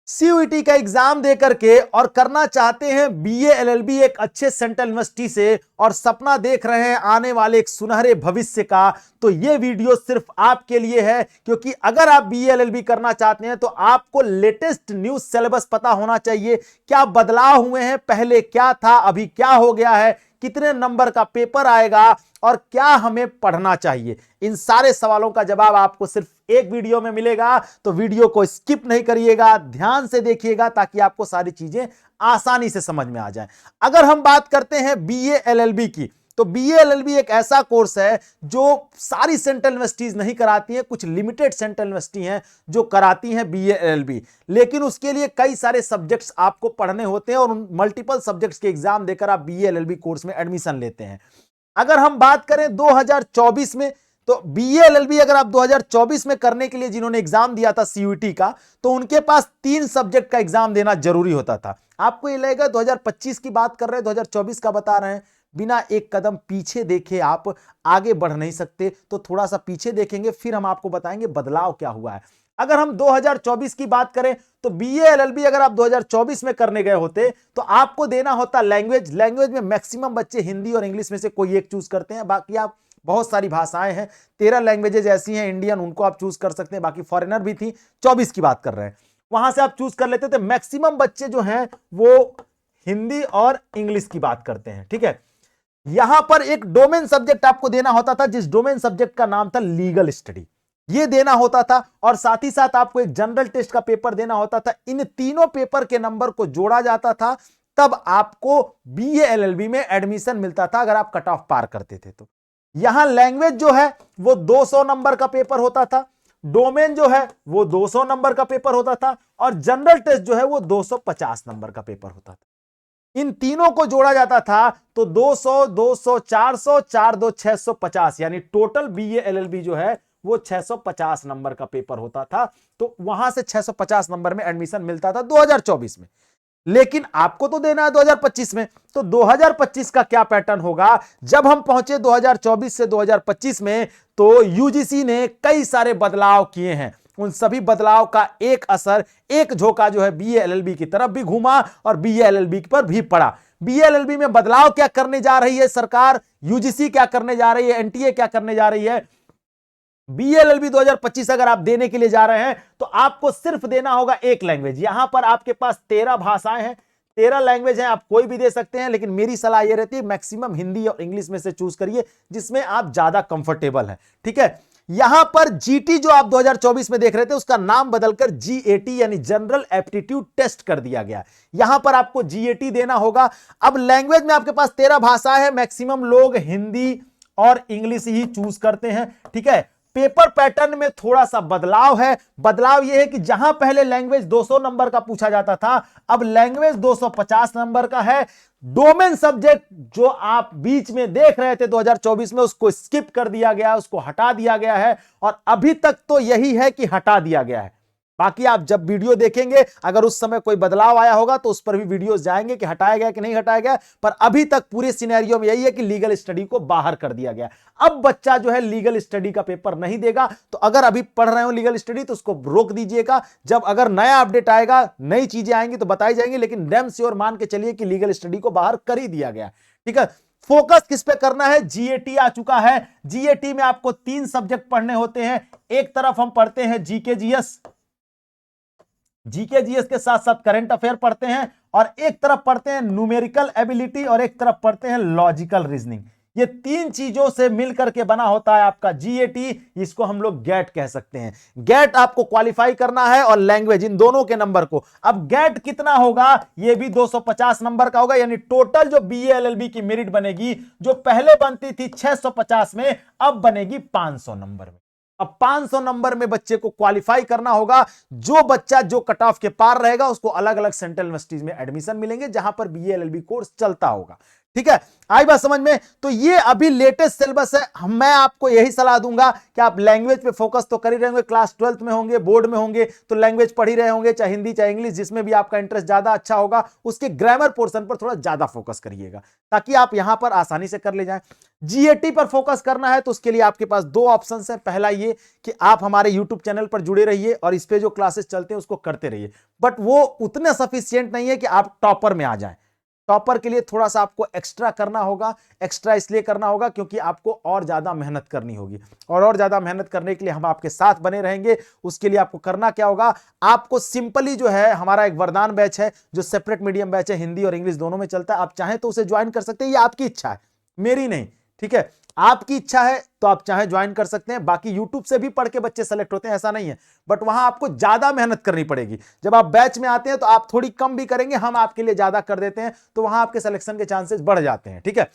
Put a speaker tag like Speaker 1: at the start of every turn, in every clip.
Speaker 1: CUET का exam दे करके और करना चाहते हैं बीए एलएलबी एक अच्छे सेंट्रल यूनिवर्सिटी से और सपना देख रहे हैं आने वाले एक सुनहरे भविष्य का, तो यह वीडियो सिर्फ आपके लिए है। क्योंकि अगर आप बीए एलएलबी करना चाहते हैं तो आपको लेटेस्ट न्यूज सिलेबस पता होना चाहिए। क्या बदलाव हुए हैं, पहले क्या था, अभी क्या हो गया है, कितने नंबर का पेपर आएगा और क्या हमें पढ़ना चाहिए, इन सारे सवालों का जवाब आपको सिर्फ एक वीडियो में मिलेगा। तो वीडियो को स्किप नहीं करिएगा, ध्यान से देखिएगा ताकि आपको सारी चीजें आसानी से समझ में आ जाए। अगर हम बात करते हैं बीए एलएलबी की, तो बीए एलएलबी एक ऐसा कोर्स है जो सारी सेंट्रल यूनिवर्सिटीज नहीं कराती हैं, कुछ लिमिटेड सेंट्रल यूनिवर्सिटी हैं जो कराती हैं बीए एलएलबी। लेकिन उसके लिए कई सारे सब्जेक्ट्स आपको पढ़ने होते हैं और उन मल्टीपल सब्जेक्ट्स के एग्जाम देकर आप बीए एलएलबी कोर्स में एडमिशन लेते हैं। अगर हम बात करें 2024 में, तो बीए एलएलबी अगर आप 2024 में करने के लिए जिन्होंने एग्जाम दिया था सीयूईटी का, तो उनके पास 3 सब्जेक्ट का एग्जाम देना जरूरी होता था। आपको ये लगेगा 2025 की बात कर रहे हैं, 2024 का बता रहे हैं। बिना एक कदम पीछे देखे आप आगे बढ़ नहीं सकते, तो थोड़ा सा पीछे देखेंगे फिर हम आपको बताएंगे बदलाव क्या हुआ है। अगर हम 2024 की बात करें तो बीए एलएलबी अगर आप 2024 में करने गए होते तो आपको देना होता लैंग्वेज में मैक्सिमम बच्चे हिंदी और इंग्लिश में से कोई एक चूज करते हैं। बाकी आप बहुत सारी भाषाएं हैं, 13 लैंग्वेजेज ऐसी हैं इंडियन, उनको आप चूज कर सकते हैं। बाकी फॉरेनर भी थी, 24 की बात कर रहे हैं, वहां से आप चूज कर लेते थे। मैक्सिमम बच्चे जो हैं वो हिंदी और इंग्लिश की बात करते हैं। ठीक है, यहां पर एक डोमेन सब्जेक्ट आपको देना होता था, जिस डोमेन सब्जेक्ट का नाम था लीगल स्टडी, ये देना होता था। और साथ ही साथ आपको एक जनरल टेस्ट का पेपर देना होता था। इन तीनों पेपर के नंबर को जोड़ा जाता था, तब आपको बीए एलएलबी में एडमिशन मिलता था अगर आप कट ऑफ पार करते थे तो। यहां लैंग्वेज जो है वो 200 नंबर का पेपर होता था, डोमेन जो है वो 200 नंबर का पेपर होता था और जनरल टेस्ट जो है वो 250 नंबर का पेपर होता था। इन तीनों को जोड़ा जाता था तो 200, 200, 400, 4 2 650, यानी टोटल बीए एलएलबी जो है वो 650 नंबर का पेपर होता था। तो वहां से 650 नंबर में एडमिशन मिलता था 2024 में। लेकिन आपको तो देना है 2025 में, तो 2025 का क्या पैटर्न होगा। जब हम पहुंचे 2024 से 2025 में, तो यूजीसी ने कई सारे बदलाव किए हैं। उन सभी बदलाव का एक असर, एक झोंका जो है बीए एलएलबी की तरफ भी घूमा और बीए एलएलबी पर भी पड़ा। बीए एलएलबी में बदलाव क्या करने जा रही है सरकार, यूजीसी क्या करने जा रही है, एनटीए क्या करने जा रही है। बीए एलएलबी 2025 अगर आप देने के लिए जा रहे हैं तो आपको सिर्फ देना होगा एक लैंग्वेज। यहां पर आपके पास 13 भाषाएं हैं, 13 लैंग्वेज हैं, आप कोई भी दे सकते हैं। लेकिन मेरी सलाह यह रहती है मैक्सिमम हिंदी और इंग्लिश में से चूज करिए जिसमें आप ज्यादा कंफर्टेबल हैं। ठीक है, यहां पर जीटी जो आप 2024 में देख रहे थे उसका नाम बदलकर जीएटी यानी जनरल एप्टीट्यूड टेस्ट कर दिया गया। यहां पर आपको जीएटी देना होगा। अब लैंग्वेज में आपके पास 13 भाषाएं हैं, मैक्सिमम लोग हिंदी और इंग्लिश ही चूज करते हैं। ठीक है, पेपर पैटर्न में थोड़ा सा बदलाव है। बदलाव यह है कि जहां पहले लैंग्वेज 200 नंबर का पूछा जाता था, अब लैंग्वेज 250 नंबर का है। डोमेन सब्जेक्ट जो आप बीच में देख रहे थे 2024 में, उसको स्किप कर दिया गया, उसको हटा दिया गया है। और अभी तक तो यही है कि हटा दिया गया है। बाकी आप जब वीडियो देखेंगे अगर उस समय कोई बदलाव आया होगा तो उस पर भी वीडियोस जाएंगे कि हटाया गया कि नहीं हटाया गया। पर अभी तक पूरे सिनेरियो में यही है कि लीगल स्टडी को बाहर कर दिया गया। अब बच्चा जो है लीगल स्टडी का पेपर नहीं देगा। तो अगर अभी पढ़ रहे हो लीगल स्टडी तो उसको रोक दीजिएगा। जब अगर नया अपडेट आएगा, नई चीजें आएंगी तो बताई जाएंगी। लेकिन डैम श्योर मान के चलिए कि लीगल स्टडी को बाहर कर ही दिया गया। ठीक है, फोकस किस पे करना है, जीएटी आ चुका है। जीएटी में आपको 3 सब्जेक्ट पढ़ने होते हैं। एक तरफ हम पढ़ते हैं जीके जीएस के साथ साथ करंट अफेयर पढ़ते हैं, और एक तरफ पढ़ते हैं न्यूमेरिकल एबिलिटी और एक तरफ पढ़ते हैं लॉजिकल रीजनिंग। ये 3 चीजों से मिलकर के बना होता है आपका जीएटी। इसको हम लोग गेट कह सकते हैं। गेट आपको क्वालिफाई करना है और लैंग्वेज, इन दोनों के नंबर को। अब गेट कितना होगा, ये भी 250 नंबर का होगा। यानी टोटल जो बीए एलएलबी की मेरिट बनेगी, जो पहले बनती थी 650 में, अब बनेगी 500 नंबर में। अब 500 नंबर में बच्चे को क्वालिफाई करना होगा। जो बच्चा जो कट ऑफ के पार रहेगा उसको अलग अलग सेंट्रल यूनिवर्सिटीज में एडमिशन मिलेंगे जहां पर बीए एलएलबी कोर्स चलता होगा। ठीक है, आई बात समझ में। तो ये अभी लेटेस्ट सिलेबस है। मैं आपको यही सलाह दूंगा कि आप लैंग्वेज पे फोकस तो कर ही रहे होंगे, क्लास 12th में होंगे, बोर्ड में होंगे तो लैंग्वेज पढ़ ही रहे होंगे, चाहे हिंदी चाहे इंग्लिश, जिसमें भी आपका इंटरेस्ट ज्यादा अच्छा होगा उसके ग्रामर पोर्शन पर थोड़ा ज्यादा फोकस करिएगा ताकि आप यहां पर आसानी से कर ले जाएं। जीएटी पर फोकस करना है तो उसके लिए आपके पास दो ऑप्शन है। पहला ये कि आप हमारे यूट्यूब चैनल पर जुड़े रहिए और इस पे जो क्लासेस चलते हैं उसको करते रहिए, बट वो उतने सफिशियंट नहीं है कि आप टॉपर में आ जाएं। टॉपर के लिए थोड़ा सा आपको एक्स्ट्रा करना होगा। एक्स्ट्रा इसलिए करना होगा क्योंकि आपको और ज्यादा मेहनत करनी होगी, और ज्यादा मेहनत करने के लिए हम आपके साथ बने रहेंगे। उसके लिए आपको करना क्या होगा, आपको सिंपली जो है हमारा एक वरदान बैच है जो सेपरेट मीडियम बैच है, हिंदी और इंग्लिश दोनों में चलता है। आप चाहें तो उसे ज्वाइन कर सकते हैं, ये आपकी इच्छा है, मेरी नहीं। ठीक है, आपकी इच्छा है तो आप चाहे ज्वाइन कर सकते हैं। बाकी यूट्यूब से भी पढ़ के बच्चे सेलेक्ट होते हैं, ऐसा नहीं है, बट वहां आपको ज्यादा मेहनत करनी पड़ेगी। जब आप बैच में आते हैं तो आप थोड़ी कम भी करेंगे, हम आपके लिए ज्यादा कर देते हैं, तो वहां आपके सिलेक्शन के चांसेस बढ़ जाते हैं। ठीक है,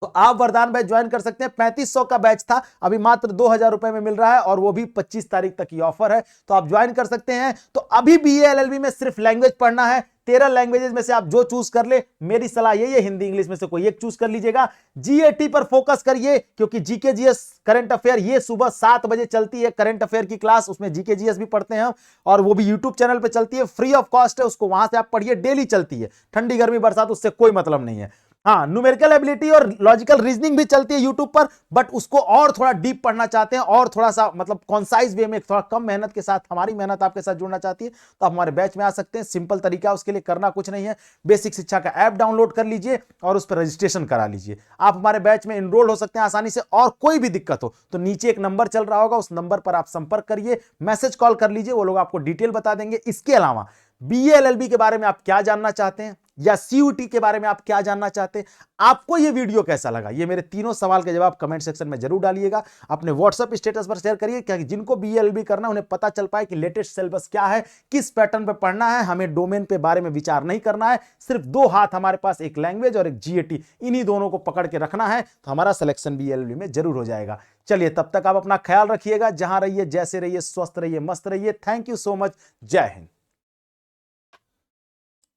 Speaker 1: तो आप वरदान बैच ज्वाइन कर सकते हैं। 3500 का बैच था, अभी मात्र 2000 रुपए में मिल रहा है और वो भी 25 तारीख तक की ऑफर है, तो आप ज्वाइन कर सकते हैं। तो अभी बीए एलएलबी में सिर्फ लैंग्वेज पढ़ना है, 13 लैंग्वेजेस में से आप जो चूज कर ले। मेरी सलाह यही है, हिंदी इंग्लिश में से कोई एक चूज कर लीजिएगा। जीएटी पर फोकस करिए क्योंकि जीके जीएस करंट अफेयर ये सुबह 7 बजे चलती है, करंट अफेयर की क्लास, उसमें जीके जीएस भी पढ़ते हैं और वो भी यूट्यूब चैनल पर चलती है, फ्री ऑफ कॉस्ट है, उसको वहां से आप पढ़िए, डेली चलती है, ठंडी गर्मी बरसात उससे कोई मतलब नहीं है। हाँ, न्यूमेरिकल एबिलिटी और लॉजिकल रीजनिंग भी चलती है यूट्यूब पर, बट उसको और थोड़ा डीप पढ़ना चाहते हैं और थोड़ा सा मतलब कॉन्साइज वे में, थोड़ा कम मेहनत के साथ, हमारी मेहनत आपके साथ जुड़ना चाहती है तो आप हमारे बैच में आ सकते हैं। सिंपल तरीका, उसके लिए करना कुछ नहीं है, बेसिक शिक्षा का ऐप डाउनलोड कर लीजिए और उस पर रजिस्ट्रेशन करा लीजिए। आप हमारे बैच में एनरोल हो सकते हैं आसानी से। और कोई भी दिक्कत हो तो नीचे एक नंबर चल रहा होगा, उस नंबर पर आप संपर्क करिए, मैसेज कॉल कर लीजिए, वो लोग आपको डिटेल बता देंगे। इसके अलावा बीए एलएलबी के बारे में आप क्या जानना चाहते हैं या सीयूटी के बारे में आप क्या जानना चाहते हैं, आपको यह वीडियो कैसा लगा, ये मेरे तीनों सवाल के जवाब कमेंट सेक्शन में जरूर डालिएगा। अपने व्हाट्सएप स्टेटस पर शेयर करिए क्या जिनको बीएलबी करना उन्हें पता चल पाए कि लेटेस्ट सिलेबस क्या है, किस पैटर्न पे पढ़ना है। हमें डोमेन पे बारे में विचार नहीं करना है, सिर्फ दो हाथ हमारे पास, एक लैंग्वेज और एक जीएटी, इन्हीं दोनों को पकड़ के रखना है तो हमारा सिलेक्शन बीएलबी में जरूर हो जाएगा। चलिए, तब तक आप अपना ख्याल रखिएगा, जहां रहिए, जैसे रहिए, स्वस्थ रहिए, मस्त रहिए। Thank you so much. जय हिंद।